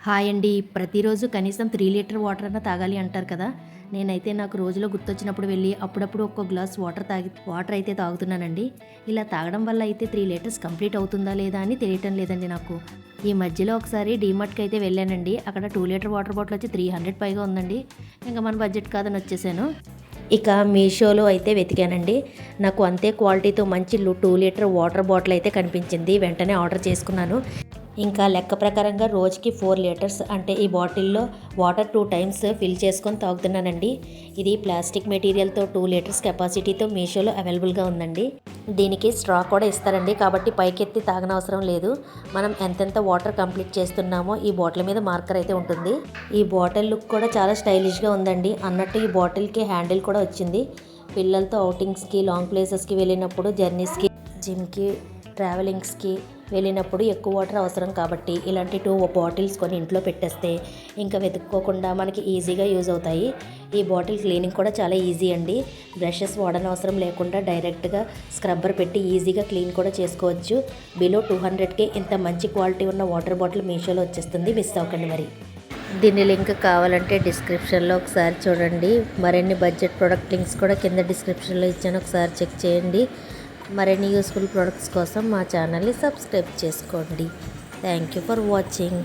Hi అండి. ప్రతిరోజు కనీసం 3 లీటర్ వాటర్ అన్నా తాగాలి అంటారు కదా! నేనైతే నాకు రోజులో గుర్తొచ్చినప్పుడు వెళ్ళి అప్పుడప్పుడు ఒక్కో గ్లాస్ వాటర్ అయితే తాగుతున్నానండి. ఇలా తాగడం వల్ల అయితే 3 లీటర్స్ కంప్లీట్ అవుతుందా లేదా అని తెలియటం లేదండి నాకు. ఈ మధ్యలో ఒకసారి డీమార్ట్‌కి అయితే వెళ్ళానండి. అక్కడ 2 లీటర్ వాటర్ బాటిల్ వచ్చి 300 పైగా ఉందండి. ఇంక మన బడ్జెట్ కాదని వచ్చేసాను. ఇక మీషోలో అయితే వెతికానండి. నాకు అంతే క్వాలిటీతో మంచి 2 లీటర్ వాటర్ బాటిల్ అయితే కనిపించింది. వెంటనే ఆర్డర్ చేసుకున్నాను. ఇంకా లెక్క ప్రకారంగా రోజుకి 4 లీటర్స్ అంటే ఈ బాటిల్లో వాటర్ 2 టైమ్స్ ఫిల్ చేసుకొని తాగుతున్నానండి. ఇది ప్లాస్టిక్ మెటీరియల్తో 2 లీటర్స్ కెపాసిటీతో మీషోలో అవైలబుల్గా ఉందండి. దీనికి స్ట్రా కూడా ఇస్తారండి, కాబట్టి పైకెత్తి తాగనవసరం లేదు. మనం ఎంతెంత వాటర్ కంప్లీట్ చేస్తున్నామో ఈ బాటిల్ మీద మార్కర్ అయితే ఉంటుంది. ఈ బాటిల్ లుక్ కూడా చాలా స్టైలిష్గా ఉందండి. అన్నట్టు ఈ బాటిల్కి హ్యాండిల్ కూడా వచ్చింది. పిల్లలతో అవుటింగ్స్కి, లాంగ్ ప్లేసెస్కి వెళ్ళినప్పుడు, జర్నీస్కి, జిమ్కి, ట్రావెలింగ్స్కి వెళ్ళినప్పుడు ఎక్కువ వాటర్ అవసరం కాబట్టి ఇలాంటి 2 బాటిల్స్ కొని ఇంట్లో పెట్టేస్తే ఇంకా వెతుక్కోకుండా మనకి ఈజీగా యూజ్ అవుతాయి. ఈ బాటిల్ క్లీనింగ్ కూడా చాలా ఈజీ అండి. బ్రషెస్ వాడనవసరం లేకుండా డైరెక్ట్గా స్క్రబ్బర్ పెట్టి ఈజీగా క్లీన్ కూడా చేసుకోవచ్చు. బిలో 200కే ఇంత మంచి క్వాలిటీ ఉన్న వాటర్ బాటిల్ మీషోలో వచ్చేస్తుంది. మిస్ అవ్వకండి మరి. దీని లింక్ కావాలంటే డిస్క్రిప్షన్లో ఒకసారి చూడండి. మరిన్ని బడ్జెట్ ప్రోడక్ట్ లింక్స్ కూడా కింద డిస్క్రిప్షన్లో ఇచ్చాను, ఒకసారి చెక్ చేయండి. మరిన్ని యూస్ఫుల్ ప్రొడక్ట్స్ కోసం మా ఛానల్ని సబ్స్క్రైబ్ చేసుకోండి. Thank you for watching.